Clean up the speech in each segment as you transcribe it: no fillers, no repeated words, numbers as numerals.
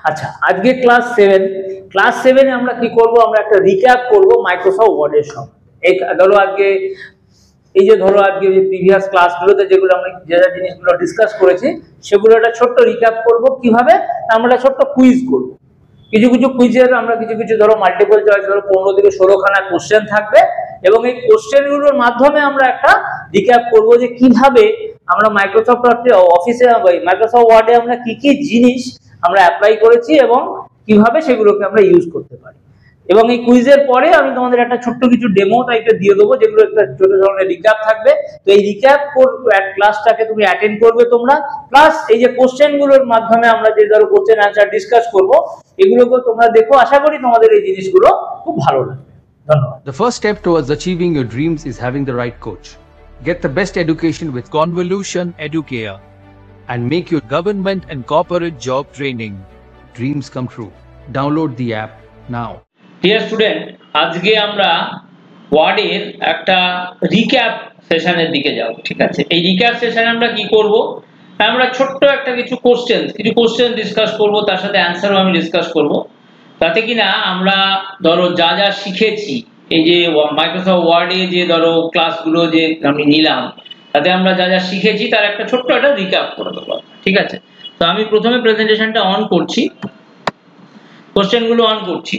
আচ্ছা, আজকে ক্লাস 7 এ আমরা কি করব, আমরা একটা রিক্যাপ করব মাইক্রোসফট ওয়ার্ডের সঙ্গে। এই ধরো আজকে যে প্রিভিয়াস ক্লাসগুলোতে যেগুলো আমরা যে জিনিসগুলো ডিসকাস করেছি সেগুলো একটা ছোট্ট রিক্যাপ করব। কিভাবে? আমরা ছোট্ট কুইজ করব। কিছু কুইজের আমরা কিছু ধরো মাল্টিপল চয়েস, ধরো 15 থেকে 16 খানা কোশ্চেন থাকবে এবং এই কোশ্চেনগুলোর মাধ্যমে আমরা একটা রিক্যাপ করব যে কিভাবে আমরা মাইক্রোসফট অফিসে মাইক্রোসফট ওয়ার্ডে আমরা কি কি জিনিস আমরা অ্যাপ্লাই করেছি এবং কিভাবে সেগুলোকে আমরা ইউজ করতে পারি। এবং এই কুইজের পরে আমি তোমাদের একটা ছোট্ট কিছু ডেমো টাইপের দিয়ে দেবো, যেগুলো একটা ছোট ধরনের রিক্যাপ থাকবে। তো এই রিক্যাপ ক্লাসটাকে তুমি অ্যাটেন্ড করবে তোমরা, প্লাস এই যে কোশ্চেন গুলোর মাধ্যমে আমরা যে ধরো কোশ্চেন অ্যান্সার ডিসকাস করব, এগুলোকে তোমরা দেখো। আশা করি তোমাদের এই জিনিসগুলো খুব ভালো লাগবে। ধন্যবাদ। The first step towards achieving your dreams is having the right coach. Get the best education with Convolution Educare and make your government and corporate job training dreams come true. Download the app now. Dear student, আজকে আমরা ওয়ার্ডের একটা recap সেশনের দিকে যাব। ঠিক আছে, এই রিক্যাপ সেশনে আমরা কি করব, আমরা ছোট্ট একটা কিছু কোশ্চেন ডিসকাস করব, তার সাথে অ্যান্সারও আমি ডিসকাস করব। তাতে কিনা আমরা ধরো যা যা শিখেছি, এই যে মাইক্রোসফট ওয়ার্ডে যে ধরো ক্লাসগুলো যে আমি নিলাম, তাতে আমরা যা যা শিখেছি তার একটা ছোট্ট একটা রিক্যাপ করে দেবো। ঠিক আছে, তো আমি প্রথমে প্রেজেন্টেশনটা অন করছি, কোশ্চেনগুলো অন করছি।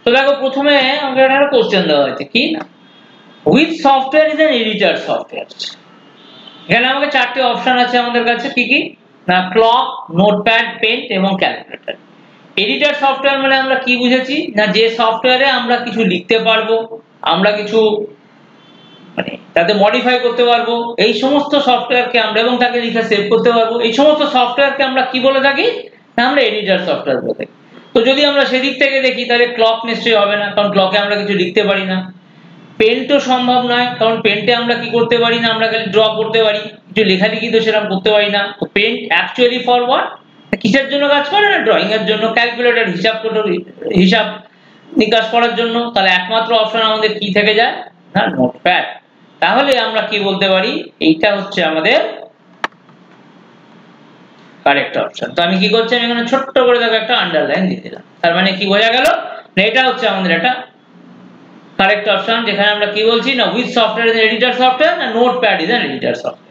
তো দেখো, প্রথমে আমাকে একটা কোশ্চেন দেওয়া হয়েছে কি না, which software is an editor software. এখানে আমাকে চারটে অপশন আছে আমাদের কাছে, কি কি না, ক্লক, নোটপ্যাড, পেন্ট এবং ক্যালকুলেটর। এডিটর সফটওয়্যার মানে আমরা কি বুঝেছি না, যে সফটওয়্যারে আমরা কিছু লিখতে পারবো, আমরা কিছু মানে তাতে মডিফাই করতে পারবো, এই সমস্ত সফটওয়্যারকে আমরা, এবং তাকে লিখে সেভ করতে পারবো, এই সমস্ত সফটওয়্যারকে আমরা কি বলে থাকি না, আমরা এডিটর সফটওয়্যার বলে থাকি। তো যদি আমরা সেদিক থেকে দেখি তাহলে ক্লক নিশ্চয়ই হবে না, কারণ ক্লকে আমরা কিছু লিখতে পারি না। পেন্টও সম্ভব নয়, কারণ পেন্টে আমরা কি করতে পারি না, আমরা খালি ড্র করতে পারি, কিছু লেখালেখি তো সেরকম করতে পারি না। তো পেন্ট অ্যাকচুয়ালি ফর হোয়াট, কিসের জন্য কাজ করে না, ড্রয়িং এর জন্য। ক্যালকুলেটর হিসাব নিকাশ করার জন্য। তাহলে একমাত্র অপশন আমাদের কি থেকে যায় না, নোটপ্যাড। তাহলে আমরা কি বলতে পারি, এইটা হচ্ছে আমাদের কারেক্ট অপশন। তো আমি কি করছি, আমি এখানে ছোট্ট করে দেখো একটা আন্ডারলাইন দিয়ে দিলাম। তার মানে কি বোঝা গেল না, এটা হচ্ছে আমাদের একটা কারেক্ট অপশন, যেখানে আমরা কি বলছি না, which software is an editor software না, notepad is an editor software.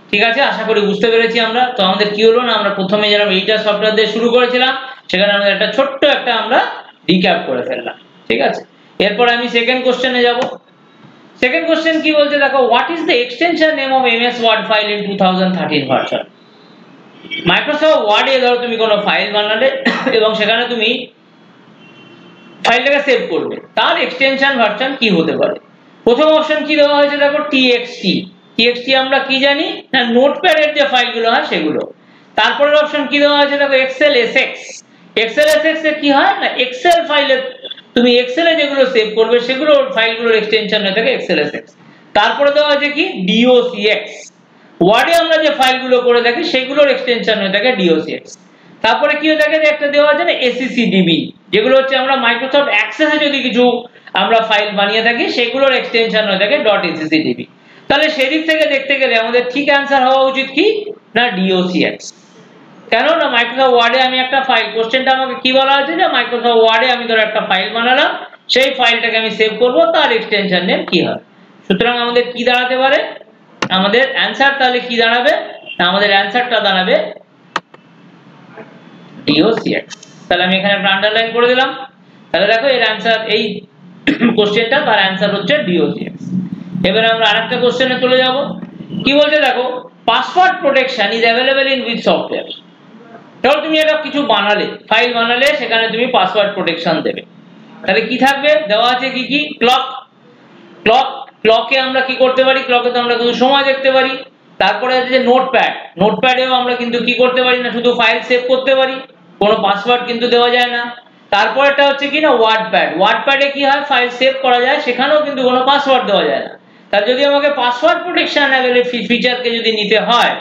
ঠিক আছে, আশা করি বুঝতে পেরেছি আমরা। তো আমাদের কি হলো না, আমরা প্রথমে যেরকম এডিটর সফটওয়্যার দিয়ে শুরু করেছিলাম, সেখানে আমাদের একটা ছোট্ট একটা আমরা রিক্যাপ করে ফেললাম। ঠিক আছে, এরপর আমি সেকেন্ড কোশ্চেনে যাব। সেকেন্ড কোশ্চেন কি বলছে দেখো, what is the extension name of MS word file in 2013 version. Microsoft ওয়ার্ডে ধরো তুমি কোনো ফাইল বানালে এবং সেখানে তুমি ফাইলটাকে সেভ করবে, তার এক্সটেনশন ভার্সন কি হতে পারে। প্রথম অপশন কি দেওয়া হয়েছে দেখো, টিএক্সটি আমরা কি জানি না, নোটপ্যাডের যে ফাইলগুলো হয় সেগুলো। তারপরের অপশন কি দেওয়া হয়েছে দেখো, এক্সএলএসএক্স এ কি হয় না, এক্সেল ফাইলে তুমি এক্সেলে যেগুলো সেভ করবে সেগুলো ফাইলগুলোর এক্সটেনশন হয়ে থাকে এক্সএলএসএক্স। তারপরে দেওয়া হয়েছে কি, ডিওসিএক্স, ওয়ার্ডে আমরা যে ফাইলগুলো করে থাকি সেগুলোর এক্সটেনশন হয়ে থাকে ডিওসিএক্স। তারপরে কি হয়ে থাকে যে একটা দেওয়া আছে না, এসিসিডিবি, যেগুলো হচ্ছে আমরা মাইক্রোসফট অ্যাক্সেসে যদি কিছু আমরা ফাইল বানিয়ে থাকি সেগুলোর এক্সটেনশন হয়ে থাকে .sscdb। তাহলে সেদিক থেকে দেখতে গেলে আমাদের ঠিক অ্যান্সার হওয়া উচিত কি না, ডিওসিএক্স। কেন না, মাইক্রোসফট ওয়ার্ডে আমি একটা ফাইল, কোশ্চেনটা আমাকে কি বলা হয়েছে যে মাইক্রোসফট ওয়ার্ডে আমি ধরো একটা ফাইল বানালাম, সেই ফাইলটাকে আমি সেভ করব, তার এক্সটেনশন নেম কি হয়। সুতরাং আমাদের কি দাঁড়াতে পারে, আমাদের অ্যান্সার তাহলে কি দাঁড়াবে, আমাদের অ্যান্সারটা দাঁড়াবে ডিওসিএক্স। তাহলে আমি এখানে একটা আন্ডারলাইন করে দিলাম। তাহলে দেখো এর অ্যান্সার, এই কোশ্চেনটা তার অ্যান্সার হচ্ছে ডিওসিএক্স। এবারে আমরা আরেকটা কোশ্চেনে চলে যাব। কি বলছে দেখো, password protection is available in which software. ধরো তুমি একটা কিছু বানালে, ফাইল বানালে, সেখানে তুমি পাসওয়ার্ড প্রোটেকশন দেবে, তাহলে কি থাকবে, দেওয়া আছে কি কি, ক্লকে আমরা কি করতে পারি, ক্লকে তো আমরা শুধু সময় দেখতে পারি। তারপরে আছে যে নোটপ্যাডেও আমরা কিন্তু কি করতে পারি না, শুধু ফাইল সেভ করতে পারি, কোনো পাসওয়ার্ড কিন্তু দেওয়া যায় না। তারপরটা হচ্ছে কি না, ওয়ার্ডপ্যাডে কি হয়, ফাইল সেভ করা যায়, সেখানেও কিন্তু কোনো পাসওয়ার্ড দেওয়া যায় না। তার যদি আমাকে পাসওয়ার্ড প্রোটেকশন ফিচারকে যদি নিতে হয়,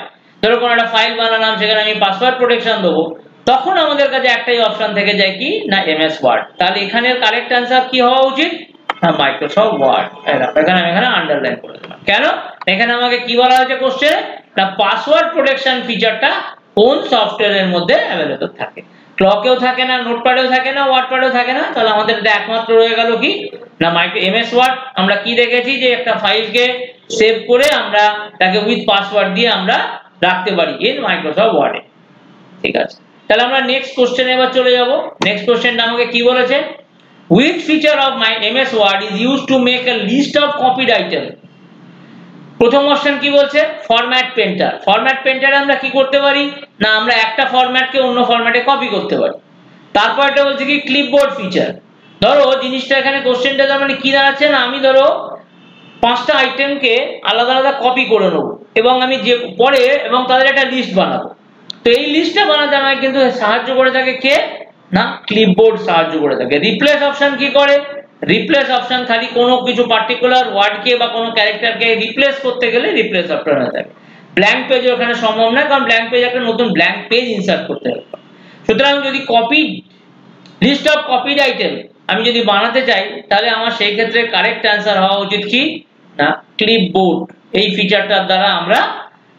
ধরো কোনো একটা ফাইল বানালাম, সেখানে আমি পাসওয়ার্ড প্রোটেকশন দেবো, তখন আমাদের কাছে একটাই অপশন থেকে যায় কি না, এমএস ওয়ার্ড। তাহলে এখানের কারেক্ট অ্যান্সার কি হওয়া উচিত, মাইক্রোসফট ওয়ার্ড। এখানে আমি আন্ডারলাইন করে দিলাম। কেন, এখানে আমাকে কি বলা হয়েছে কোশ্চেনে না, পাসওয়ার্ড প্রোটেকশন ফিচারটা কোন সফটওয়্যারের মধ্যে अवेलेबल থাকে। ক্লকেও থাকে না, নোটপ্যাডেও থাকে না, ওয়ার্ডপ্যাডেও থাকে না, তাহলে আমাদের একমাত্র রয়ে গেল কি না এমএস ওয়ার্ড। আমরা কি দেখেছি যে একটা ফাইলকে সেভ করে আমরা তাকে উইথ পাসওয়ার্ড দিয়ে আমরা রাখতে পারি ইন মাইক্রোসফট ওয়ার্ডে। ঠিক আছে, তাহলে আমরা নেক্সট কোশ্চেনে এবার চলে যাব। নেক্সট কোশ্চেনটা আমাকে কি বলেছে, which feature of my MS Word is used to make a list of copied item? প্রথম অপশন কি বলছে, ফরম্যাট পেন্টার। ফরম্যাট পেন্টারে আমরা কি করতে পারি না আমরা একটা ফরম্যাটকে অন্য ফরম্যাটে কপি করতে পারি। তারপর এটা বলছে কি ক্লিপবোর্ড ফিচার। ধরো জিনিসটা এখানে কোশ্চেনটা তার মানে কি দাঁড়াচ্ছে না আমি ধরো 5টা আইটেমকে আলাদা আলাদা কপি করে নেব এবং আমি যে পরে এবং তাদের একটা লিস্ট বানাবো। তো এই লিস্টটা বানাতে আমাকে কিন্তু সাহায্য করে থাকে কে না ক্লিপবোর্ড সাহায্য করে থাকে। রিপ্লেস অপশন কি করে, রিপ্লেস অপশন খালি কোনো কিছু পার্টিকুলার ওয়ার্ডকে বা কোনো ক্যারেক্টারকে রিপ্লেস করতে গেলে রিপ্লেস অপশন হয়ে থাকে। ব্ল্যাঙ্ক পেজ ওখানে সম্ভব নয়, কারণ ব্ল্যাঙ্ক পেজ একটা নতুন ব্ল্যাঙ্ক পেজ ইনসার্ট করতে হবে। সুতরাং যদি copy list of copied item আমি যদি বানাতে চাই তাহলে আমার সেই ক্ষেত্রে কারেক্ট অ্যান্সার হওয়া উচিত কি না ক্লিপবোর্ড। এই ফিচারটার দ্বারা আমরা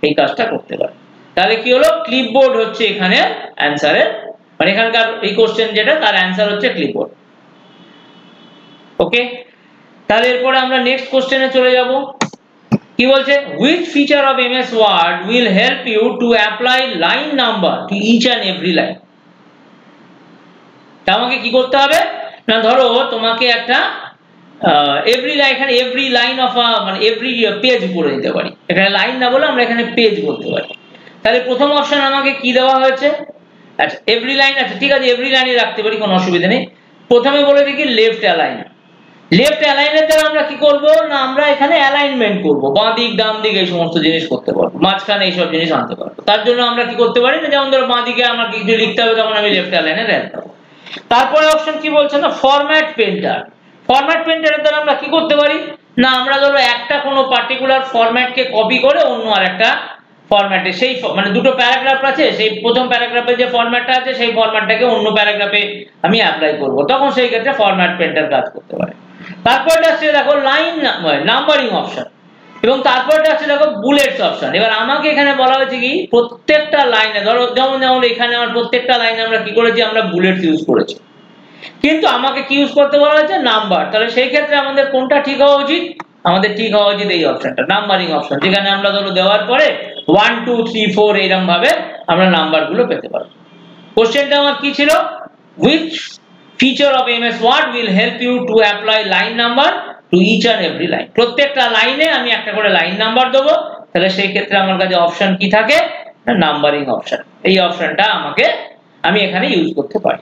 এই কাজটা করতে পারি। তাহলে কি হলো, ক্লিপবোর্ড হচ্ছে এখানে অ্যান্সারের মানে এখানকার এই কোশ্চেন যেটা তার অ্যান্সার হচ্ছে ক্লিপবোর্ড। ওকে, তাহলে এরপরে আমরা নেক্সট কোশ্চেনে চলে যাব। কি বলছে, which feature of MS Word will help you to apply line number to each and every line? তা আমাকে কি করতে হবে না ধরো তোমাকে একটা এভরি লাইন, এখানে এভরি লাইন অফ মানে এভরি পেজ করে দিতে পারি। এখানে লাইন না বলে আমরা এখানে পেজ বলতে পারি। তাহলে প্রথম অপশন আমাকে কি দেওয়া হয়েছে, আচ্ছা এভরি লাইন, আচ্ছা ঠিক আছে এভরি লাইনে রাখতে পারি, কোনো অসুবিধা নেই। প্রথমে বলে দেখি লেফট অ্যালাইন। লেফট অ্যালাইনের দ্বারা আমরা কি করব না আমরা এখানে অ্যালাইনমেন্ট করব, বাঁ দিক ডান দিক এই সমস্ত জিনিস করতে পারবো, মাঝখানে এইসব জিনিস আনতে পারবো। তার জন্য আমরা কি করতে পারি না যেমন ধরো বাঁ দিকে আমার কিছু লিখতে হবে তখন আমি লেফট অ্যালাইনে রাখবো। তারপরে অপশন কি বলছে না ফরম্যাট পেন্টার। ফরম্যাট পেন্টারের দ্বারা আমরা কি করতে পারি না আমরা ধরো একটা কোনো পার্টিকুলার ফরম্যাটকে কপি করে অন্য আরেকটা ফরম্যাটে সেই মানে দুটো প্যারাগ্রাফ আছে, সেই প্রথম প্যারাগ্রাফে যে ফরম্যাটটা আছে সেই ফরম্যাটটাকে অন্য প্যারাগ্রাফে আমি অ্যাপ্লাই করব, তখন সেই ক্ষেত্রে ফরম্যাট পেন্টার কাজ করতে পারে। তারপরটা আছে দেখো লাইন নাম্বারিং অপশন এবং তারপরটা আছে দেখো বুলেটস অপশন। এবার আমাকে এখানে বলা হয়েছে কি প্রত্যেকটা লাইনে ধরো যেমন এখানে আমার প্রত্যেকটা লাইনে আমরা কি করেছি আমরা বুলেটস ইউজ করেছি, কিন্তু আমাকে কি ইউজ করতে বলা হয়েছে নাম্বার। তাহলে সেই ক্ষেত্রে আমাদের কোনটা ঠিক হওয়া উচিত, আমাদের ঠিক হওয়া উচিত এই অপশনটা নাম্বারিং অপশন, যেখানে আমরা ধরো দেওয়ার পরে 1 2 3 4 এরকম ভাবে আমরা নাম্বারগুলো পেতে পারবো। কোশ্চেনটা আমার কি ছিল, which feature of MS Word will help you to apply line number to each and every line? প্রত্যেকটা লাইনে আমি একটা করে লাইন নাম্বার দেবো। তাহলে সেই ক্ষেত্রে আমার কাছে অপশন কি থাকে না নাম্বারিং অপশন। এই অপশনটা আমাকে আমি এখানে ইউজ করতে পারি।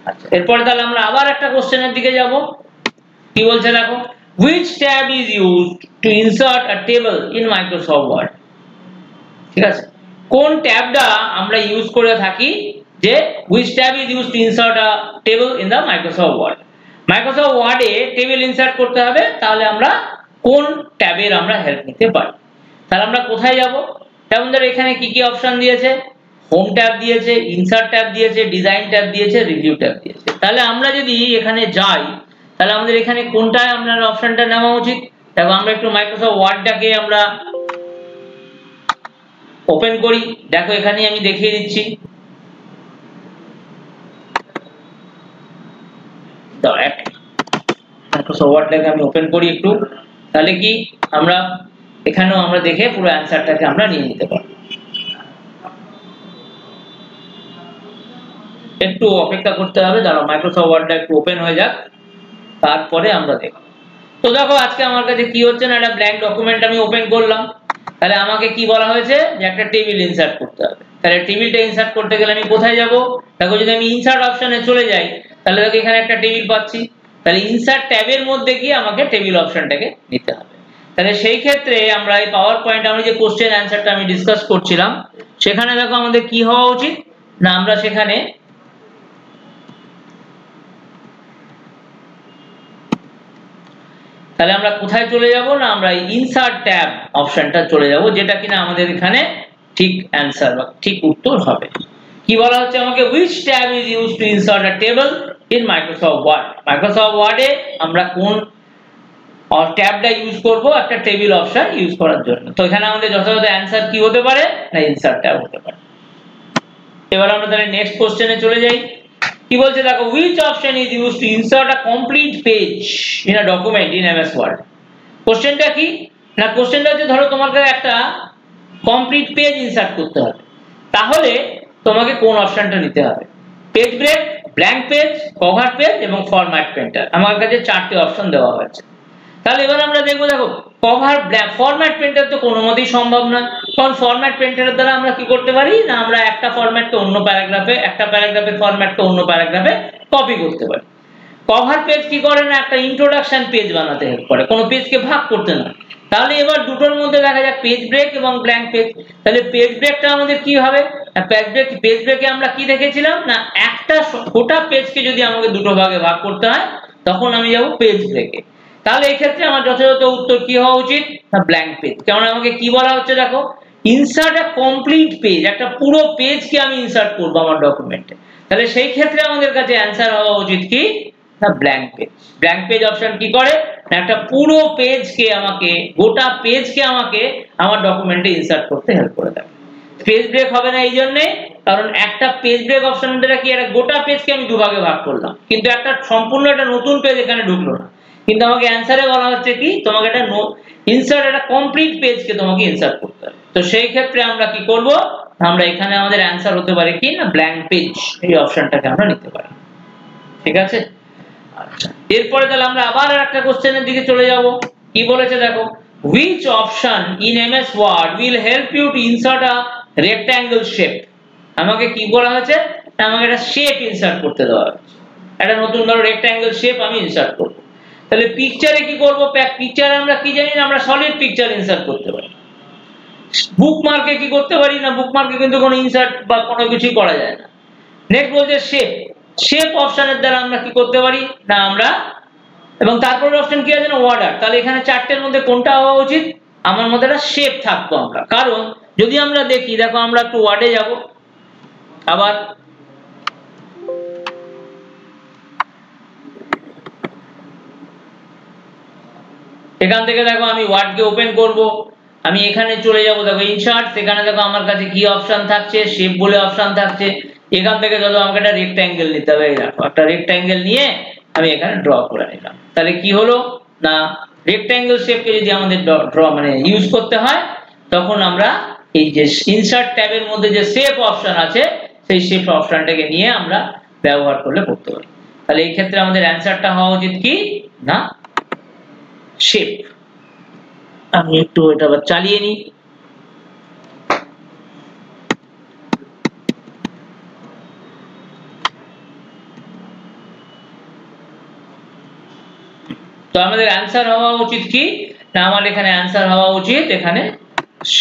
আচ্ছা এরপরে তাহলে আমরা আবার একটা কোশ্চেনের দিকে যাব। কি বলছে দেখো, which tab is used to insert a table in Microsoft Word? ঠিক আছে, কোন ট্যাবটা আমরা ইউজ করে থাকি যে which tab is used to insert a table in the Microsoft Word? Microsoft Word A table insert করতে হবে, তাহলে আমরা কোন ট্যাবের আমরা হেল্প নিতে পারি। তাহলে আমরা কোথায় যাব, যেমন ধরো এখানে কি কি অপশন দিয়েছে, হোম ট্যাব দিয়েছে, ইনসার্ট ট্যাব দিয়েছে, ডিজাইন ট্যাব দিয়েছে, রিভিউ ট্যাব দিয়েছে। তাহলে আমরা যদি এখানে যাই তাহলে আমাদের এখানে কোনটায় আপনার অপশনটা নেওয়া উচিত। দেখো আমরা একটু মাইক্রোসফট ওয়ার্ডটাকে আমরা ওপেন করি, দেখো এখানে আমি দেখিয়ে দিচ্ছি। মাইক্রোসফট ওয়ার্ডটাকে আমি ওপেন করি একটু, তাহলে কি আমরা এখানেও আমরা দেখে পুরো অ্যানসারটাকে আমরা নিয়ে নিতে পারবো। একটু অপেক্ষা করতে হবে, দাঁড়াও মাইক্রোসফট ওয়ার্ডটা একটু ওপেন হয়ে যাক, তারপরে আমরা দেখব। তো দেখো আজকে আমার কাছে কি হচ্ছে না একটা ব্ল্যাঙ্ক ডকুমেন্ট আমি ওপেন করলাম। তাহলে আমাকে কি বলা হয়েছে যে একটা টেবিল ইনসার্ট করতে হবে। তাহলে টেবিলটা ইনসার্ট করতে গেলে আমি কোথায় যাব, দেখো যদি আমি ইনসার্ট অপশনে চলে যাই তাহলে দেখো এখানে একটা টেবিল পাচ্ছি। তাহলে ইনসার্ট ট্যাবের মধ্যে গিয়ে আমাকে টেবিল অপশনটাকে নিতে হবে। তাহলে সেই ক্ষেত্রে আমরা এই পাওয়ার পয়েন্ট আমরা যে কোশ্চেন অ্যানসারটা আমি ডিসকাস করছিলাম সেখানে দেখো আমাদের কি হওয়া উচিত না আমরা সেখানে তাহলে আমরা কোথায় চলে যাব না আমরা ইনসার্ট ট্যাব অপশনটা চলে যাব, যেটা কিনা আমাদের এখানে ঠিক অ্যানসার বা ঠিক উত্তর হবে। কি বলা হচ্ছে আমাকে which tab is used to insert a table in Microsoft Word? Microsoft Word এ আমরা কোন ট্যাবটা ইউজ করব একটা টেবিল অপশন ইউজ করার জন্য। তো এখানে আমাদের যথাযথ অ্যানসার কি হতে পারে না ইনসার্ট ট্যাব হতে পারে। এবার আমরা তাহলে নেক্সট কোশ্চেনে চলে যাই। কি বলছে দেখো, which option is used to insert a complete page in a document in MS Word? কোশ্চেনটা কি না, কোশ্চেনটা হচ্ছে ধরো তোমার কাছে একটা কমপ্লিট পেজ ইনসার্ট করতে হবে, তাহলে তোমাকে কোন অপশনটা নিতে হবে? Page break, blank page, cover page এবং ফরম্যাট পেন্টার। আমার কাছে চারটি অপশন দেওয়া হয়েছে। তাহলে এবার আমরা দেখবো, দেখো কভার ফরম্যাট পেন্টার তো কোনো মতেই সম্ভব না, কারণ ফরম্যাট পেন্টারের দ্বারা আমরা কি করতে পারি না, আমরা একটা ফরম্যাটকে অন্য প্যারাগ্রাফে, একটা প্যারাগ্রাফের ফরম্যাটকে অন্য প্যারাগ্রাফে কপি করতে পারি। কভার পেজ কি করে না, একটা ইন্ট্রোডাকশন পেজ বানাতে হেল্প করে, কোনো পেজকে ভাগ করতে না। তাহলে এবার দুটোর মধ্যে দেখা যাক পেজ ব্রেক এবং ব্ল্যাঙ্ক পেজ। তাহলে পেজ ব্রেকটা আমাদের কি হবে, পেজ ব্রেকে আমরা কি দেখেছিলাম না, একটা গোটা পেজকে যদি আমাকে দুটো ভাগে ভাগ করতে হয় তখন আমি যাব পেজ ব্রেকে। তাহলে এই ক্ষেত্রে আমার যথাযথ উত্তর কি হওয়া উচিত না, ব্ল্যাঙ্ক পেজ। কারণ আমাকে কি বলা হচ্ছে দেখো, ইনসার্ট আ কমপ্লিট পেজ, একটা পুরো পেজকে আমি ইনসার্ট করব আমার ডকুমেন্টে। তাহলে সেই ক্ষেত্রে আমাদের কাছে অ্যানসার হওয়া উচিত কি না, blank page. Blank page option কি করে না, একটা পুরো পেজকে আমাকে, গোটা পেজকে আমাকে আমার ডকুমেন্টে ইনসার্ট করতে হেল্প করে দেয়। পেজ ব্রেক হবে না এই জন্য, কারণ একটা পেজ ব্রেক অপশনের দ্বারা কি, একটা গোটা পেজকে আমি দুভাগে ভাগ করলাম, কিন্তু একটা সম্পূর্ণ একটা নতুন পেজ এখানে ঢুকলো না। কিন্তু আমাকে অ্যানসারে বলা হচ্ছে কি, তোমাকে একটা ইনসার্ট, একটা কমপ্লিট পেজকে তোমাকে ইনসার্ট করতে হবে। তো সেই ক্ষেত্রে আমরা কি করব, আমরা এখানে আমাদের অ্যানসার হতে পারে কি না, ব্ল্যাঙ্ক পেজ, এই অপশনটাকে আমরা নিতে পারি। ঠিক আছে, আচ্ছা এরপরে তাহলে আমরা আবার একটা কোশ্চেনের দিকে চলে যাব। কি বলেছে দেখো, which option in MS Word will help you to insert a rectangle shape? আমাকে কি বলা হয়েছে, আমাকে একটা শেপ ইনসার্ট করতে দেওয়া হয়েছে, একটা নতুন ধরো রেক্ট্যাঙ্গেল শেপ আমি ইনসার্ট করব। তাহলে পিকচারে কি করব, পিকচারে আমরা কি জানি না, আমরা সলিড পিকচার ইনসার্ট করতে পারি। বুকমার্কে কি করতে পারি না, বুকমার্কে কিন্তু কোনো ইনসার্ট বা কোনো কিছুই করা যায় না। নেক্সট বলছে শেপ, শেপ অপশনের দ্বারা আমরা কি করতে পারি না, আমরা, এবং তারপরের অপশন কি আছে না, অর্ডার। তাহলে এখানে চারটের মধ্যে কোনটা হওয়া উচিত, আমার মধ্যে একটা শেপ থাকতো আমরা, কারণ যদি আমরা দেখি, দেখো আমরা একটু ওয়ার্ডে যাব, আবার এখান থেকে দেখো আমি ওয়ার্ডকে ওপেন করব, আমি এখানে চলে যাব, দেখো ইনসার্ট, সেখানে দেখো আমার কাছে কি অপশন থাকছে, শেপ বলে অপশন থাকছে। এখান থেকে ধরো আমাকে একটা রেক্ট্যাঙ্গেল নিতে হবে, এই দেখো একটা রেক্ট্যাঙ্গেল নিয়ে আমি এখানে ড্র করে নিলাম। তাহলে কি হলো না, রেক্ট্যাঙ্গেল শেপকে যদি আমাদের ড্র মানে ইউজ করতে হয়, তখন আমরা এই যে ইনসার্ট ট্যাবের মধ্যে যে শেপ অপশন আছে, সেই শেপ অপশনটাকে নিয়ে আমরা ব্যবহার করলে করতে পারি। তাহলে এই ক্ষেত্রে আমাদের অ্যানসারটা হওয়া উচিত কি না, শেপ। আমি একটু এটা আবার চালিয়ে নিই। তো আমাদের অ্যানসার হওয়া উচিত কি না, আমার এখানে অ্যানসার হওয়া উচিত এখানে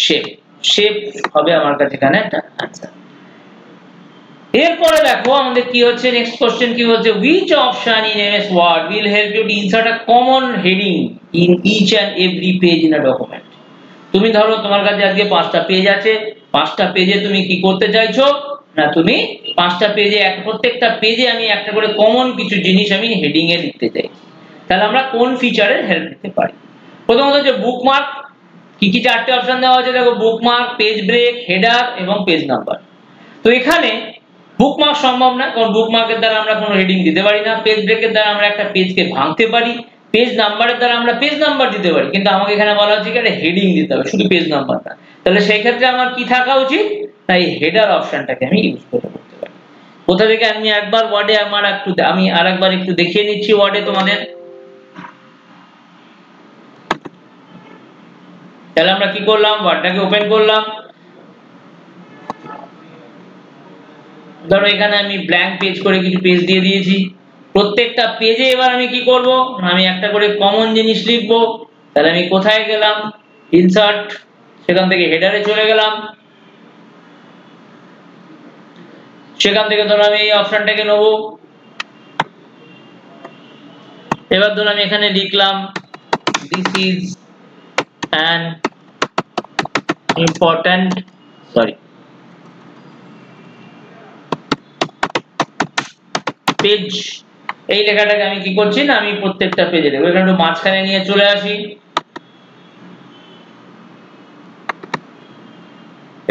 শেপ, শেপ হবে আমার কাছে এখানে একটা অ্যানসার। এরপরে দেখো আমাদের কি হচ্ছে, নেক্সট কোশ্চেন কি বলছে, which option in MS Word will help you to insert a common heading in each and every page in a document? তুমি ধরো তোমার কাছে আজকে 5টা পেজ আছে, 5টা পেজে তুমি কি করতে চাইছো না, তুমি 5টা পেজে প্রত্যেকটা পেজে আমি একটা করে কমন কিছু জিনিস আমি হেডিং এ লিখতে চাই। তাহলে আমরা কোন ফিচারের হেল্প নিতে পারি? প্রথমত হচ্ছে বুকমার্ক। কি কি চারটে অপশন দেওয়া আছে দেখো, বুকমার্ক, পেজ ব্রেক, হেডার এবং পেজ নাম্বার। তো এখানে বুকমার্ক সম্ভব না, কারণ বুকমার্কের দ্বারা আমরা কোনো হেডিং দিতে পারি না। পেজ ব্রেকের দ্বারা আমরা একটা পেজকে ভাঙতে পারি, পেজ নাম্বারের দ্বারা আমরা পেজ নাম্বার দিতে পারি, কিন্তু আমাকে এখানে বলা হচ্ছে কি একটা হেডিং দিতে হবে, শুধু পেজ নাম্বার না। তাহলে সেই ক্ষেত্রে আমার কি থাকা উচিত, তাই হেডার অপশনটাকে আমি ইউজ করতে পারি। কোথা থেকে আমি একবার ওয়ার্ডে আমি আরেকবার একটু দেখিয়ে নিচ্ছি ওয়ার্ডে তোমাদের। তাহলে আমরা কি করলাম, ওয়ার্ডটাকে ওপেন করলাম, ধরো এখানে আমি ব্ল্যাঙ্ক পেজ করে কিছু পেজ দিয়ে দিয়েছি। প্রত্যেকটা পেজে এবার আমি কি করব, আমি একটা করে কমন জিনিস লিখব। তাহলে আমি কোথায় গেলাম, ইনসার্ট, সেখান থেকে হেডারে চলে গেলাম, সেখান থেকে ধরো আমি এই অপশনটাকে নেব। এবার ধরো আমি এখানে লিখলাম this is an important page. এই লেখাটাকে আমি কি করছি না, আমি প্রত্যেকটা পেজে দেবো। এখানে একটু মাঝখানে নিয়ে চলে আসি।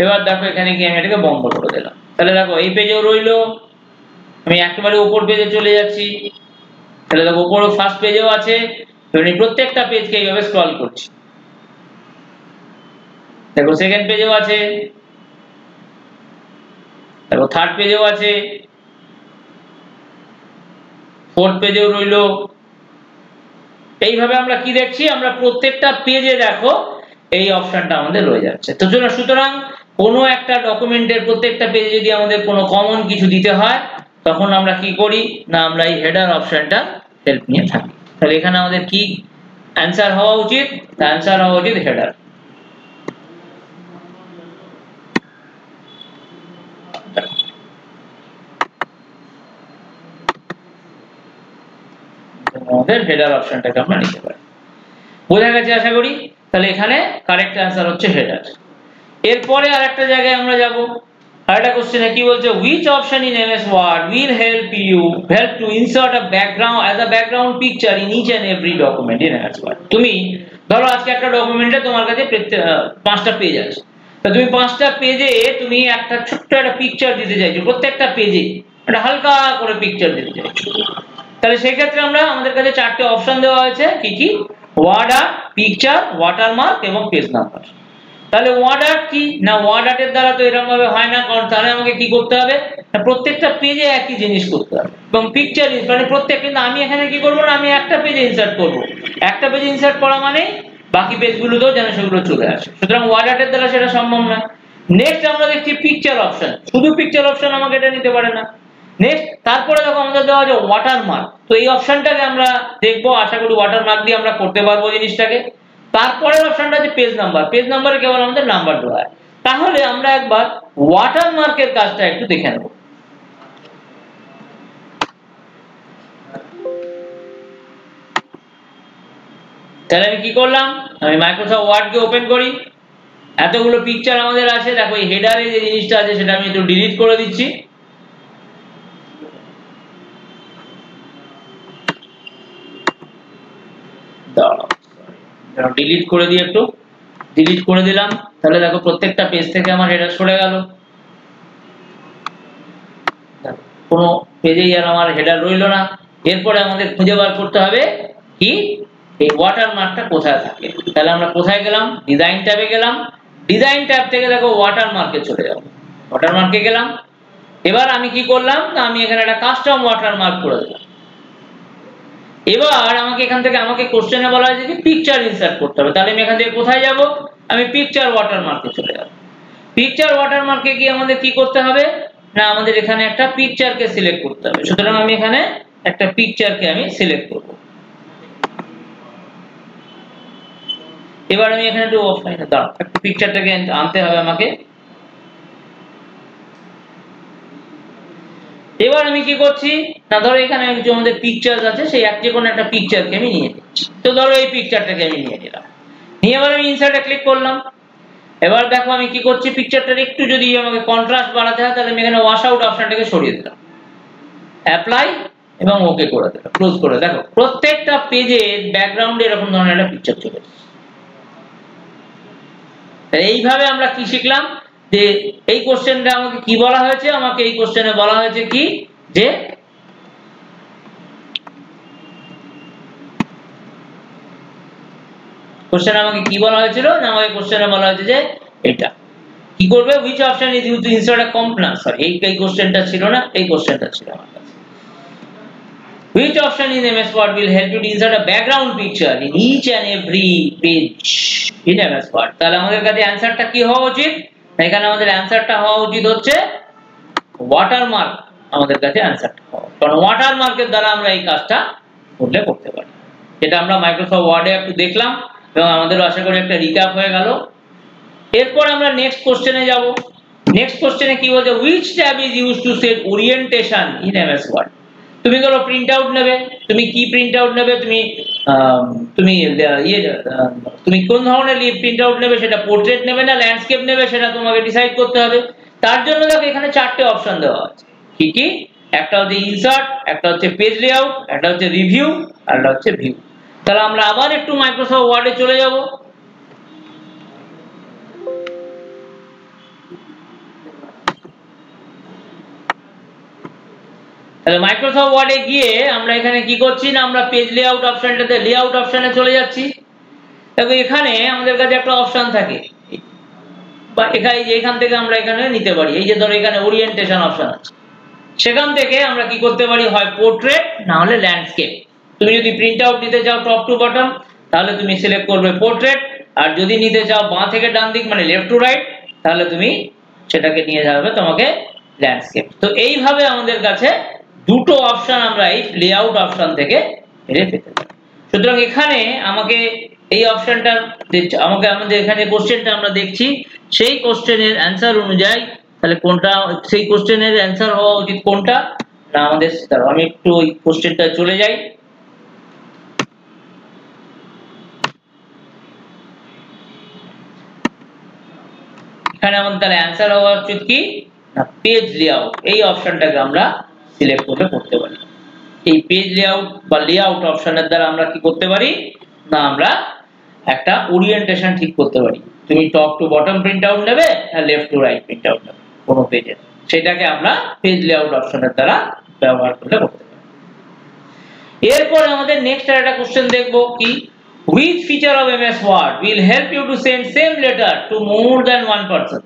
এবার দেখো এখানে কি আমি এটাকে বন্ধ করে দিলাম। তাহলে দেখো এই পেজেও রইলো, আমি একেবারে উপর পেজে চলে যাচ্ছি, তাহলে দেখো উপরে ফার্স্ট পেজেও আছে, আমি প্রত্যেকটা পেজকে এইভাবে স্ক্রল করছি। দেখো সেকেন্ড পেজেও আছে, দেখো থার্ড পেজেও আছে, ফোর্থ পেজেও রইলো। এইভাবে আমরা কি দেখছি, আমরা প্রত্যেকটা পেজে দেখো এই অপশনটা আমাদের রয়ে যাচ্ছে। তো সুতরাং কোনো একটা ডকুমেন্টের প্রত্যেকটা পেজে যদি আমাদের কোনো কমন কিছু দিতে হয়, তখন আমরা কি করি না, আমরা এই হেডার অপশনটা হেল্প নিয়ে থাকি। তাহলে এখানে আমাদের কি অ্যান্সার হওয়া উচিত? অ্যান্সার হওয়া উচিত হেডার। আমাদের হেডার অপশনটাকে আমরা নিতে পারি। বোঝা গেছে আশা করি? তাহলে এখানে কারেক্ট অ্যান্সার হচ্ছে হেডার। এরপরে আরেকটা জায়গায় আমরা যাব, আরেকটা কোশ্চেনে কি বলছে, which option in MS Word will help to insert a background as a background picture in each and every document in MS Word। তুমি ধরো আজকে একটা ডকুমেন্টে তোমার কাছে 5টা পেজ আছে, তো তুমি 5টা পেজে তুমি একটা ছোট্ট একটা পিকচার দিতে চাইছো, প্রত্যেকটা পেজে একটা হালকা করে পিকচার দিতে চাইছো। তাহলে সেই ক্ষেত্রে আমাদের কাছে 4টে অপশন দেওয়া হয়েছে, কি কি? ওয়ার্ড আর্ট, পিকচার, ওয়াটারমার্ক এবং পেজ নাম্বার। তাহলে ওয়ার্ড আর্ট কি না, ওয়ার্ড আর্টের দ্বারা তো এরকম ভাবে হয় না, কারণ তাহলে আমাকে কি করতে হবে, প্রত্যেকটা পেজে একই জিনিস করতে হবে। এবং পিকচার মানে প্রত্যেক, কিন্তু আমি এখানে কি করব না, আমি একটা পেজে ইনসার্ট করব, একটা পেজে ইনসার্ট করা মানে বাকি পেজগুলোতেও যেন সেগুলো চলে আসে, সুতরাং ওয়ার্ড আর্টের দ্বারা সেটা সম্ভব না। নেক্সট আমরা দেখছি পিকচার অপশন, শুধু পিকচার অপশন আমাকে এটা নিতে পারে না। নেক্সট তারপরে দেখো আমাদের দেওয়া আছে ওয়াটারমার্ক, তো এই অপশনটাকে আমরা দেখবো, আশা করি ওয়াটারমার্ক দিয়ে আমরা করতে পারবো জিনিসটাকে। তারপরের অপশনটা আছে পেজ নাম্বার, পেজ নাম্বারে কেবল আমাদের নাম্বার দেওয়া হয়। তাহলে আমরা একবার ওয়াটারমার্কের কাজটা একটু দেখে নেব। তাহলে আমি কি করলাম, আমি মাইক্রোসফট ওয়ার্ডকে ওপেন করি, এতগুলো পিকচার আমাদের আছে, দেখো এই হেডারে যে জিনিসটা আছে সেটা আমি একটু ডিলিট করে দিচ্ছি। ডিলিট করে দিয়ে একটু ডিলিট করে দিলাম, তাহলে দেখো প্রত্যেকটা পেজ থেকে আমার হেডার সরে গেল, কোনো পেজেই আর আমার হেডার রইলো না। এরপরে আমাদের খুঁজে বার করতে হবে কি, এই ওয়াটারমার্কটা কোথায় থাকে। তাহলে আমরা কোথায় গেলাম, ডিজাইন ট্যাবে গেলাম, ডিজাইন ট্যাব থেকে দেখো ওয়াটারমার্কে চলে যাব, ওয়াটারমার্কে গেলাম। এবার আমি কি করলাম না, আমি এখানে একটা কাস্টম ওয়াটারমার্ক করে দিলাম। এবার আমাকে এখান থেকে আমাকে কোশ্চেনে বলা হয়েছে যে পিকচার ইনসার্ট করতে হবে, তাহলে আমি এখান থেকে কোথায় যাব, আমি পিকচার ওয়াটারমার্কে চলে যাব। পিকচার ওয়াটারমার্কে গিয়ে আমাদের কি করতে হবে না, আমাদের এখানে একটা পিকচারকে সিলেক্ট করতে হবে, সুতরাং আমি এখানে একটা পিকচারকে আমি সিলেক্ট করব। এবার আমি এখানে একটু অফলাইনে দাঁড়াও, একটা পিকচারটাকে আনতে হবে আমাকে। এবার আমি কি করছি না, ধরো এখানে কিছু আমাদের পিকচার আছে, সেই যে কোনো একটা পিকচারকে আমি নিয়ে নিচ্ছি। তো ধরো এই পিকচারটাকে আমি নিয়ে নিলাম, নিয়ে এবার আমি ইনসার্টে ক্লিক করলাম। এবার দেখো আমি কি করছি, পিকচারটার একটু যদি আমাকে কন্ট্রাস্ট বাড়াতে হয়, তাহলে আমি এখানে ওয়াশ আউট অপশনটাকে সরিয়ে দিলাম, অ্যাপ্লাই এবং ওকে করে দিলাম, ক্লোজ করে। দেখো প্রত্যেকটা পেজের ব্যাকগ্রাউন্ডে এরকম ধরনের একটা পিকচার চলে এসেছে। এইভাবে আমরা কি শিখলাম, যে এই কোশ্চেনটা আমাকে কি বলা হয়েছে, আমাকে এই কোশ্চেনে বলা হয়েছে কি, যে কোশ্চেনে আমাকে কি বলা হয়েছিল না, আমাকে কোশ্চেনে বলা হয়েছে যে এটা কি করবে, which option is used to insert a component, sorry এই কোশ্চেনটা ছিল না, এই কোশ্চেনটা ছিল আমার কাছে, which option in MS Word will help you to insert a background picture in each and every page in MS Word। তাহলে আমাদের কাছে অ্যানসারটা কি হওয়া উচিত, এখানে আমাদের অ্যানসারটা হওয়া উচিত হচ্ছে ওয়াটারমার্ক, আমাদের কাছে অ্যানসারটা হওয়া, কারণ ওয়াটারমার্কের দ্বারা আমরা এই কাজটা করতে পারি। যেটা আমরা মাইক্রোসফট ওয়ার্ডে একটু দেখলাম এবং আমাদেরও আশা করি একটা রিক্যাপ হয়ে গেল। এরপর আমরা নেক্সট কোশ্চেনে যাব। নেক্সট কোশ্চেনে কি বলছে, which tab is used to set orientation in MS Word। তুমি ধরো প্রিন্ট আউট নেবে, তুমি কি প্রিন্ট আউট নেবে, তুমি কোন ধরনের প্রিন্ট আউট নেবে, সেটা পোর্ট্রেট নেবে না ল্যান্ডস্কেপ নেবে, সেটা তোমাকে ডিসাইড করতে হবে। তার জন্য দেখো এখানে 4টে অপশন দেওয়া আছে, কি কি, একটা হচ্ছে ইনসার্ট, একটা হচ্ছে পেজ লেআউট, একটা হচ্ছে রিভিউ, আর একটা হচ্ছে ভিউ। তাহলে আমরা আবার একটু মাইক্রোসফট ওয়ার্ডে চলে যাব। তাহলে মাইক্রোসফট ওয়ার্ডে গিয়ে আমরা এখানে কি করছি না, আমরা পেজ লেআউট অপশনটাতে লেআউট অপশনে চলে যাচ্ছি। দেখো এখানে আমাদের কাছে একটা অপশন থাকে, বা এখান থেকে আমরা এখানে নিতে পারি। এই যে ধরো এখানে ওরিয়েন্টেশন অপশন আছে, সেখান থেকে আমরা কি করতে পারি, হয় পোর্ট্রেট না হলে ল্যান্ডস্কেপ। তুমি যদি প্রিন্ট আউট নিতে চাও টপ টু বটম, তাহলে তুমি সিলেক্ট করবে পোর্ট্রেট, আর যদি নিতে চাও বাঁ থেকে ডান দিক মানে লেফট টু রাইট, তাহলে তুমি সেটাকে নিয়ে যাবে তোমাকে ল্যান্ডস্কেপ। তো এইভাবে আমাদের কাছে দুটো অপশন আমরা এই লেআউট অপশন থেকে পেতে পারি। সুতরাং এখানে আমাকে এই অপশনটা আমাকে আমাদের এখানে কোশ্চেনটা আমরা দেখছি, সেই কোশ্চেনের অ্যান্সার অনুযায়ী তাহলে কোনটা, সেই কোশ্চেনের অ্যান্সার হওয়া উচিত কোনটা না আমাদের। আমি একটু ওই কোশ্চেনটা চলে যাই। এখানে আমাদের তাহলে অ্যান্সার হওয়া উচিত কি না পেজ লেআউট, এই অপশনটাকে আমরা সিলেক্ট করে করতে পারি। এই পেজ লেআউট বা লেআউট অপশনের দ্বারা আমরা কি করতে পারি না, আমরা একটা ওরিয়েন্টেশন ঠিক করতে পারি। তুমি top to bottom print out নেবে আর left to right print out নেবে কোনো পেজের, সেটাকে আমরা পেজ লেআউট অপশনের দ্বারা ব্যবহার করে করতে পারি। এরপর আমাদের নেক্সট একটা কোশ্চেন দেখবো কি, which feature of MS Word will help you to send same letter to more than one person?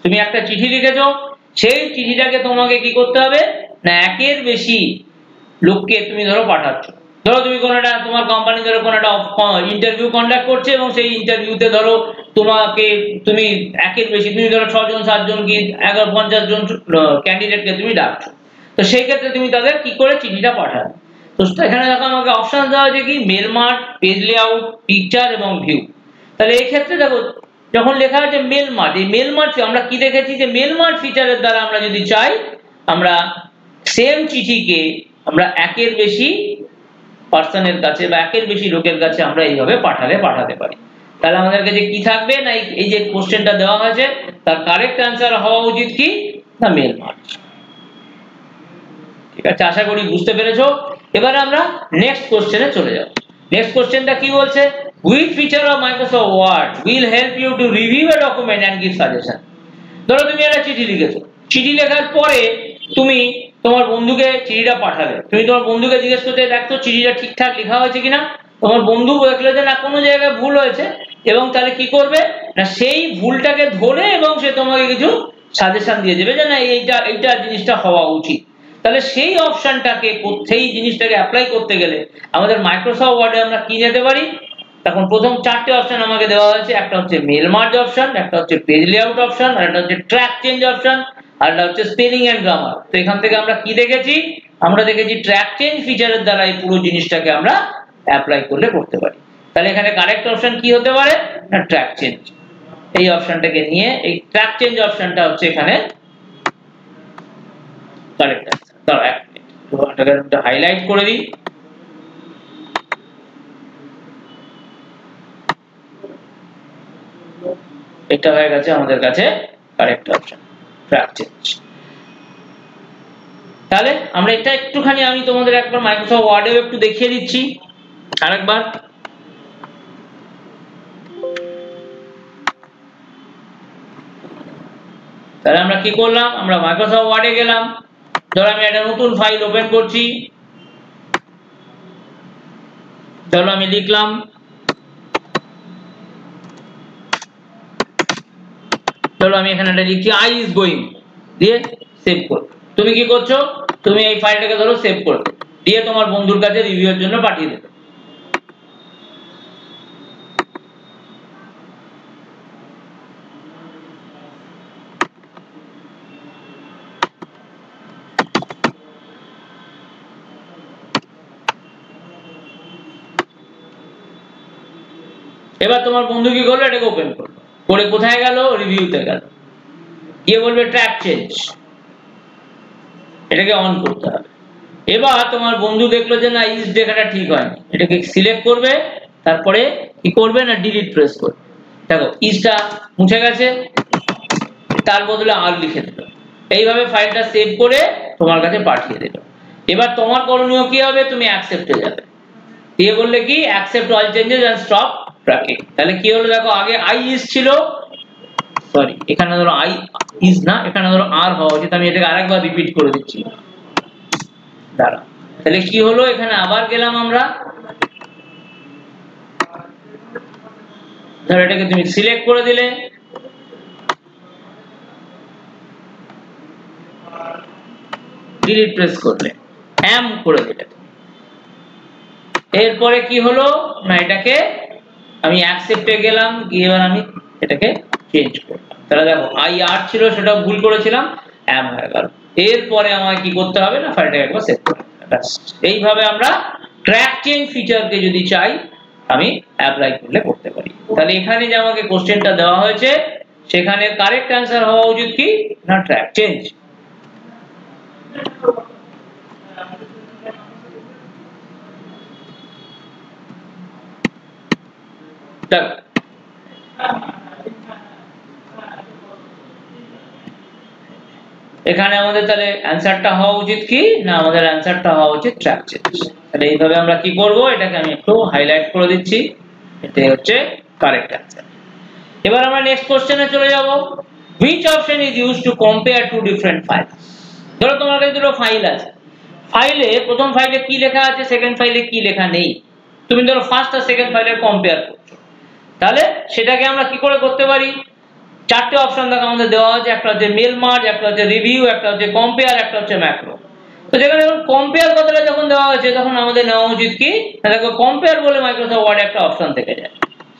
তুমি একটা চিঠি লিখেছো, সেই চিঠিটাকে তোমাকে কি করতে হবে না একের বেশি লোককে তুমি ধরো পাঠাচ্ছ। ধরো তুমি কোনো একটা তোমার কোম্পানি ধরো কোনো একটা ইন্টারভিউ কন্ডাক্ট করছে, এবং সেই ইন্টারভিউতে ধরো তুমি একের বেশি, তুমি ধরো 6 জন 7 জন কি 50 জন ক্যান্ডিডেটকে তুমি ডাকছো। তো সেই ক্ষেত্রে তুমি তাদের কি করে চিঠিটা পাঠাবে। তো এখানে দেখো আমাকে অপশন দেওয়া হয়েছে কি mail merge, page layout, picture এবং ভিউ। তাহলে এই ক্ষেত্রে দেখো যখন লেখা আছে মেল মার্ট, এই মেল মার্ট আমরা কি দেখেছি যে মেল মার্ট ফিচারের দ্বারা আমরা যদি চাই আমরা সেম চিঠিকে আমরা একের বেশি পার্সনের কাছে বা একের বেশি লোকের কাছে আমরা এইভাবে পাঠাতে পারি। তাহলে আমাদের কাছে কি থাকবে না এই যে কোশ্চেনটা দেওয়া হয়েছে তার কারেক্ট অ্যান্সার হওয়া উচিত কি না মেল মার্ট। ঠিক আছে, আশা করি বুঝতে পেরেছো। এবারে আমরা নেক্সট কোশ্চেনে চলে যাব। নেক্সট কোশ্চেনটা কি বলছে, which feature of Microsoft Word will help you to review a document and give suggestion? ধরো তুমি একটা চিঠি লিখেছো, চিঠি লেখার পরে তুমি তোমার বন্ধুকে চিঠিটা পাঠালে, তুমি তোমার বন্ধুকে জিজ্ঞেস করতে দেখতো চিঠিটা ঠিকঠাক লেখা হয়েছে কিনা। তোমার বন্ধু দেখলো যে না কোনো জায়গায় ভুল হয়েছে, এবং তাহলে কি করবে না সেই ভুলটাকে ধরে এবং সে তোমাকে কিছু সাজেশন দিয়ে দেবে যে না এইটা জিনিসটা হওয়া উচিত। তাহলে সেই অপশনটাকে সেই জিনিসটাকে অ্যাপ্লাই করতে গেলে আমাদের মাইক্রোসফট ওয়ার্ডে আমরা কি যেতে পারি। তখন প্রথম 4টে অপশন আমাকে দেওয়া হয়েছে, একটা হচ্ছে মেল মার্জ অপশন, একটা হচ্ছে পেজ লেআউট অপশন, আর একটা হচ্ছে ট্র্যাক চেঞ্জ অপশন, আর একটা হচ্ছে স্পেলিং এন্ড গ্রামার। তো এখান থেকে আমরা কি দেখেছি, আমরা দেখেছি ট্র্যাক চেঞ্জ ফিচারের দ্বারা এই পুরো জিনিসটাকে আমরা অ্যাপ্লাই করতে পারি। তাহলে এখানে কারেক্ট অপশন কি হতে পারে না ট্র্যাক চেঞ্জ। এই অপশনটাকে নিয়ে এই ট্র্যাক চেঞ্জ অপশনটা হচ্ছে এখানে কারেক্ট অ্যান্সার। দাঁড়াও এক মিনিট, এটাকে হাইলাইট করে দিই। এটা হয়ে গেছে আমাদের কাছে কারেক্ট অপশন ট্র্যাক চেঞ্জ। তাহলে আমরা এটা একটুখানি আমি তোমাদের একবার মাইক্রোসফট ওয়ার্ডেও একটু দেখিয়ে দিচ্ছি আরেকবার। তাহলে আমরা কি করলাম, আমরা মাইক্রোসফট ওয়ার্ডে গেলাম, ধরো আমি একটা নতুন ফাইল ওপেন করছি, চলো আমি লিখলাম চলো আমি এখানে একটা লিখছি আই ইজ গোয়িং, দিয়ে সেভ করো। তুমি কি করছো, তুমি এই ফাইলটাকে ধরো সেভ করো, দিয়ে তোমার বন্ধুর কাছে রিভিউয়ের জন্য পাঠিয়ে দেবে। এবার তোমার বন্ধু কি করলো, এটাকে ওপেন করলো, করে কোথায় গেল রিভিউতে গেল, গিয়ে বলবে ট্র্যাক চেঞ্জ, এটাকে অন করতে হবে। এবার তোমার বন্ধু দেখলো যে না ইজ লেখাটা ঠিক হয়নি, এটাকে সিলেক্ট করবে, তারপরে কি করবে না ডিলিট প্রেস করবে। দেখো ইজটা মুছে গেছে, তার বদলে আর লিখে দিল। এইভাবে ফাইলটা সেভ করে তোমার কাছে পাঠিয়ে দিল। এবার তোমার করণীয় কি হবে, তুমি অ্যাকসেপ্টে যাবে, দিয়ে বললে কি accept all changes and stop tracking. তাহলে কি হলো দেখো, আগে আই ইজ ছিল, সরি এখানে ধরো আই ইজ না, এখানে ধরো আর হওয়া উচিত। আমি এটাকে আরেকবার রিপিট করে দিচ্ছি, দাঁড়া, তাহলে কি হলো, এখানে আবার গেলাম আমরা, ধর এটাকে তুমি সিলেক্ট করে দিলে, ডিলিট প্রেস করলে, এম করে দিলে, এরপরে কি হলো না, এটাকে আমি অ্যাকসেপ্টে গেলাম, গিয়ে এবার আমি এটাকে চেঞ্জ করলাম, তাহলে দেখো আই আর ছিল সেটাও ভুল করেছিলাম, এম হয়ে গেল। এরপরে আমায় কি করতে হবে না, ফাইলটাকে একবার সেভ করতে হবে, ব্যাস। এইভাবে আমরা ট্র্যাক চেঞ্জ ফিচারকে যদি চাই আমি অ্যাপ্লাই করলে করতে পারি। তাহলে এখানে যে আমাকে কোশ্চেনটা দেওয়া হয়েছে সেখানে কারেক্ট অ্যান্সার হওয়া উচিত কি না, ট্র্যাক চেঞ্জ। এখানে আমাদের তাহলে অ্যানসারটা হওয়া উচিত কি না, আমাদের অ্যানসারটা হওয়া উচিত ট্র্যাক চেঞ্জ। তাহলে এইভাবে আমরা কি করব, এটাকে আমি একটু হাইলাইট করে দিচ্ছি, এটাই হচ্ছে কারেক্ট অ্যানসার। এবার আমরা নেক্সট কোশ্চেনে চলে যাব, which option is used to compare two different files। ধরো তোমার কাছে দুটো ফাইল আছে, ফাইলে প্রথম ফাইলে কি লেখা আছে, সেকেন্ড ফাইলে কি লেখা নেই, তুমি ধরো ফার্স্ট আর সেকেন্ড ফাইলের কম্পেয়ার করছো, তাহলে সেটাকে আমরা কি করে করতে পারি, চারটে অপশন দেখো আমাদের দেওয়া আছে, একটা হচ্ছে মেল মার্জ, একটা হচ্ছে রিভিউ, একটা হচ্ছে কম্পেয়ার, একটা হচ্ছে ম্যাক্রো। তো যেখানে কম্পেয়ার কথাটা যখন দেওয়া হয়েছে তখন আমাদের নেওয়া উচিত কি, দেখো কম্পেয়ার বলে মাইক্রোসফট ওয়ার্ডে একটা অপশন থেকে যায়,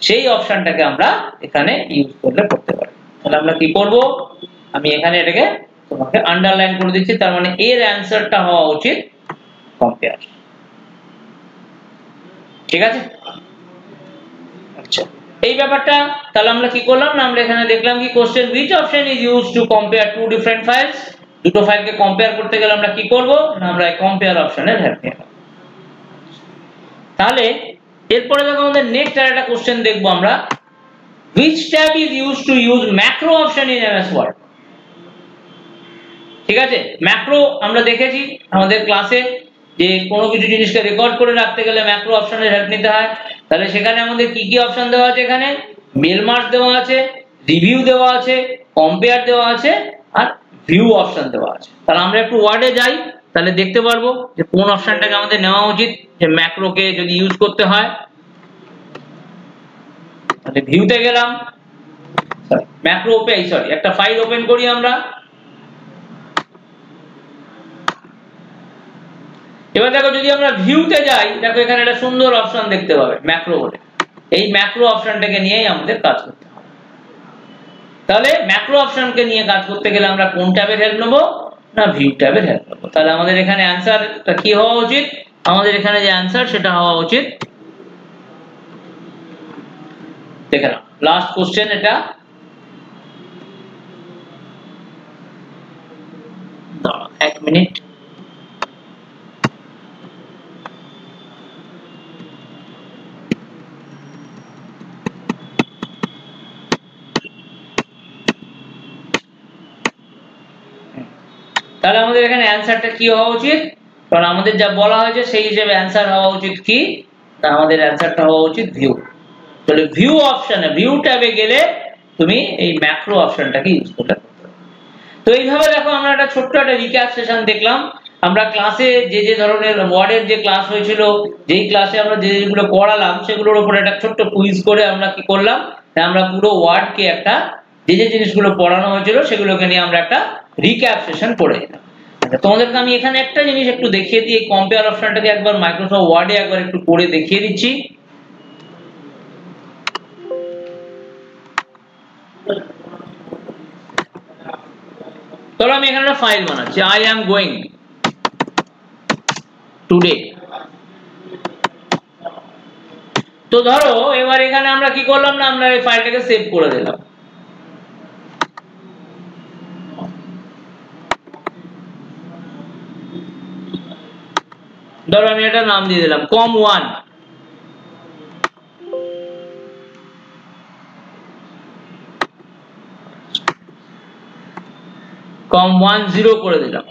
সেই অপশনটাকে আমরা এখানে ইউজ করলে করতে পারি। তাহলে আমরা কি করব, আমি এখানে এটাকে তোমাকে আন্ডারলাইন করে দিচ্ছি, তার মানে এর অ্যানসারটা হওয়া উচিত কম্পেয়ার। ঠিক আছে, আচ্ছা এই ব্যাপারটা তাহলে আমরা কি করলাম না, আমরা এখানে দেখলাম কি question, which option is used to compare two different files, দুটো ফাইলকে কম্পেয়ার করতে গেলে আমরা কি করব না, আমরা এই কম্পেয়ার অপশনের হেল্প নেব। তাহলে এরপরে যখন আমাদের নেক্সট আরেকটা কোশ্চেন দেখব আমরা, which tab is used to use macro option in MS Word। ঠিক আছে, ম্যাক্রো আমরা দেখেছি আমাদের ক্লাসে যে কোনো কিছু জিনিসকে রেকর্ড করে রাখতে গেলে ম্যাক্রো অপশনের হেল্প নিতে হয়। তাহলে সেখানে আমাদের কি কি অপশন দেওয়া আছে, এখানে মেল মার্জ দেওয়া আছে, রিভিউ দেওয়া আছে, কম্পেয়ার দেওয়া আছে, আর ভিউ অপশন দেওয়া আছে। তাহলে আমরা একটু ওয়ার্ডে যাই, তাহলে দেখতে পারবো যে কোন অপশনটাকে আমাদের নেওয়া উচিত, যে ম্যাক্রোকে যদি ইউজ করতে হয়। তাহলে ভিউতে গেলাম, ম্যাক্রো ওপেন, সরি একটা ফাইল ওপেন করি আমরা। এবার দেখো যদি আমরা ভিউতে যাই, দেখো এখানে একটা সুন্দর অপশন দেখতে পাবে ম্যাক্রো বলে, এই ম্যাক্রো অপশনটাকে নিয়েই আমাদের কাজ করতে হবে। তাহলে ম্যাক্রো অপশনকে নিয়ে কাজ করতে গেলে আমরা কোন ট্যাবের হেল্প নেব না, ভিউ ট্যাবের হেল্প নেব। তাহলে আমাদের এখানে অ্যানসারটা কি হওয়া উচিত, আমাদের এখানে যে অ্যানসার সেটা হওয়া উচিত, দেখে নাও লাস্ট কোশ্চেন এটা, এক মিনিট, তাহলে আমাদের এখানে অ্যানসারটা কি হওয়া উচিত, কারণ আমাদের যা বলা হয়েছে সেই হিসেবে অ্যানসার হওয়া উচিত কি না, আমাদের অ্যানসারটা হওয়া উচিত ভিউ। তাহলে ভিউ অপশনে, ভিউ ট্যাবে গেলে তুমি এই ম্যাক্রো অপশনটাকে ইউজ করতে পারবে। তো এইভাবে দেখো আমরা একটা ছোট্ট একটা রিক্যাপ সেশন দেখলাম। আমরা ক্লাসে যে যে ধরনের ওয়ার্ডের যে ক্লাস হয়েছিল, যেই ক্লাসে আমরা যে যেগুলো পড়ালাম সেগুলোর উপর একটা ছোট্ট কুইজ করে আমরা কি করলাম, আমরা পুরো ওয়ার্ডকে একটা যে যে জিনিসগুলো পড়ানো হয়েছিল সেগুলোকে নিয়ে আমরা একটা রিক্যাপ সেশন করে দিলাম। আচ্ছা তোমাদেরকে আমি এখানে একটা জিনিস একটু দেখিয়ে দিই, কম্পেয়ার অপশনটাকে একবার মাইক্রোসফট ওয়ার্ডে একবার একটু করে দেখিয়ে দিচ্ছি। ধরো আমি এখানে একটা ফাইল বানাচ্ছি, আই অ্যাম গোয়িং টুডে। তো ধরো এবার এখানে আমরা কি করলাম না, আমরা এই ফাইলটাকে সেভ করে দিলাম। ধরো আমি এটা নাম দিয়ে দিলাম com1, com10 করে দিলাম।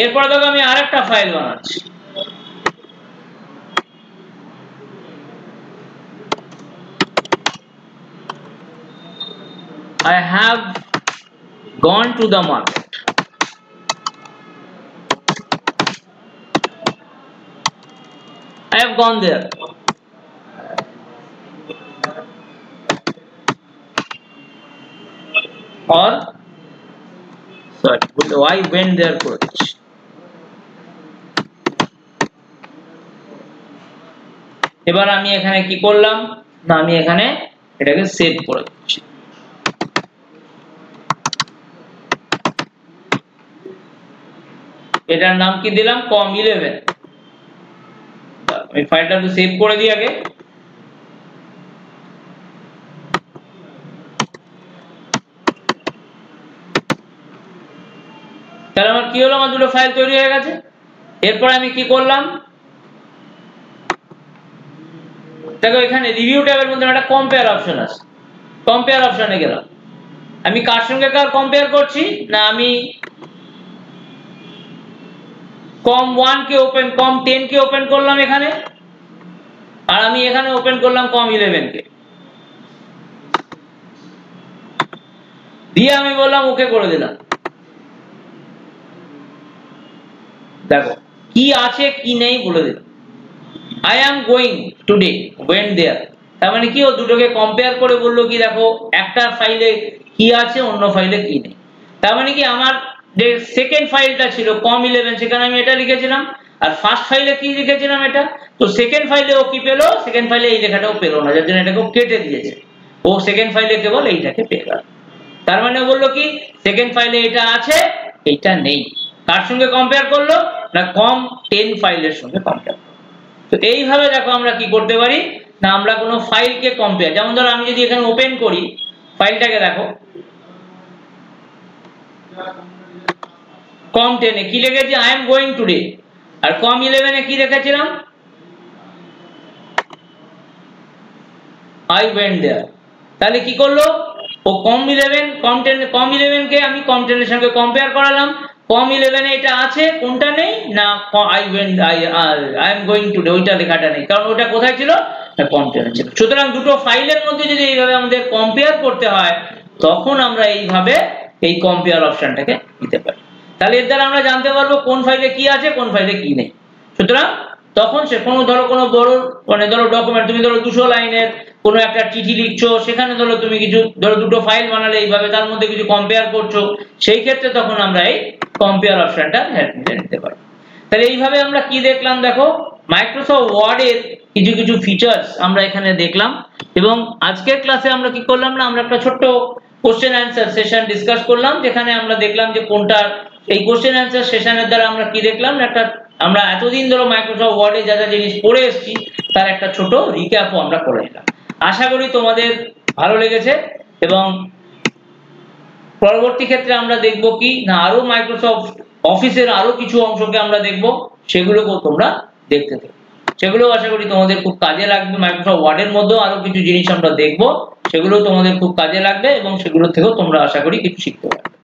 এরপর দেখো আমি আরেকটা ফাইল বানাচ্ছি, I have gone to the market। gone there. Or sorry, I went there করেছি। এবার আমি এখানে কি করলাম না আমি এখানে এটাকে সেভ করে দিচ্ছি। এটার নাম কি দিলাম com11। আমি ফাইলটা তো সেভ করে দিই আগে। তাহলে আমার কি হলো আমার দুটো ফাইল তৈরি হয়ে গেছে। এরপর আমি কি করলাম দেখো এখানে রিভিউ ট্যাবের মধ্যে একটা কম্পেয়ার অপশন আছে। কম্পেয়ার অপশনে গেলাম, আমি কার সঙ্গে কার কম্পেয়ার করছি না আমি com1 কে ওপেন com10 কে ওপেন করলাম এখানে, আর আমি এখানে ওপেন করলাম com11 কে, দিয়ে আমি বললাম ওকে করে দিলাম। দেখো কি আছে কি নেই বলে দিলাম। I am going today went there, তার মানে কি ও দুটোকে কম্পেয়ার করে বললো কি দেখো একটা ফাইলে কি আছে অন্য ফাইলে কি নেই। তার মানে কি আমার যে সেকেন্ড ফাইলটা ছিল com11 সেখানে আমি এটা লিখেছিলাম, আর ফার্স্ট ফাইলে কি লিখেছিলাম এটা। তো সেকেন্ড ফাইলে ও কি পেলো, সেকেন্ড ফাইলে এই লেখাটাও পেলো না, যার জন্য এটাকে কেটে দিয়েছে। ও সেকেন্ড ফাইলে কেবল এইটাকে পেয়ে গেল। তার মানে বললো কি সেকেন্ড ফাইলে এটা আছে এইটা নেই। কার সঙ্গে কম্পেয়ার করলো না com10 ফাইলের সঙ্গে কম্পেয়ার। তো এইভাবে দেখো আমরা কি করতে পারি না আমরা কোনো ফাইলকে কম্পেয়ার, যেমন ধরো আমি যদি এখানে ওপেন করি ফাইলটাকে দেখো com10 এ কি লিখেছি I am going today, R com11 এ কি লিখেছিলাম I went there। তাহলে কি করলো ও com11 কে আমি com10 এর সঙ্গে কম্পেয়ার করালাম। com11 এ এটা আছে কোনটা নেই না I am going today ওইটা লেখাটা নেই, কারণ ওটা কোথায় ছিল না com10 এ ছিল। সুতরাং দুটো ফাইলের মধ্যে যদি এইভাবে আমাদের কম্পেয়ার করতে হয় তখন আমরা এইভাবে এই কম্পেয়ার অপশনটাকে নিতে পারি। তাহলে এর দ্বারা আমরা জানতে পারবো কোন ফাইলে কি আছে কোন ফাইলে কি নেই। সুতরাং তখন সে কোনো বড় মানে ধরো ডকুমেন্ট তুমি ধরো 200 লাইনের কোনো একটা চিঠি লিখছো, সেখানে ধরো তুমি কিছু ধরো দুটো ফাইল বানালে এইভাবে তার মধ্যে কিছু কম্পেয়ার করছো, সেই ক্ষেত্রে তখন আমরা এই কম্পেয়ার অপশনটা হেল্প নিতে পারি। তাহলে এইভাবে আমরা কি দেখলাম দেখো মাইক্রোসফট ওয়ার্ডের কিছু ফিচার্স আমরা এখানে দেখলাম। এবং আজকের ক্লাসে আমরা কি করলাম না আমরা একটা ছোট্ট কোশ্চেন অ্যান্সার সেশন ডিসকাস করলাম, যেখানে আমরা দেখলাম যে কোনটা এই কোশ্চেন অ্যান্সার সেশনের দ্বারা আমরা কি দেখলাম একটা আমরা এতদিন ধরে মাইক্রোসফট ওয়ার্ডে যা যা জিনিস পড়ে এসেছি তার একটা ছোট রিক্যাপও আমরা করে নিলাম। আশা করি তোমাদের ভালো লেগেছে এবং পরবর্তী ক্ষেত্রে আমরা দেখব কি না আরো মাইক্রোসফট অফিসের আরো কিছু অংশকে আমরা দেখব, সেগুলোকেও তোমরা দেখতে থাকো। সেগুলো আশা করি তোমাদের খুব কাজে লাগবে। মাইক্রোসফট ওয়ার্ডের মধ্যেও আরো কিছু জিনিস আমরা দেখব, সেগুলো তোমাদের খুব কাজে লাগবে এবং সেগুলো থেকেও তোমরা আশা করি কিছু শিখতে পারবে।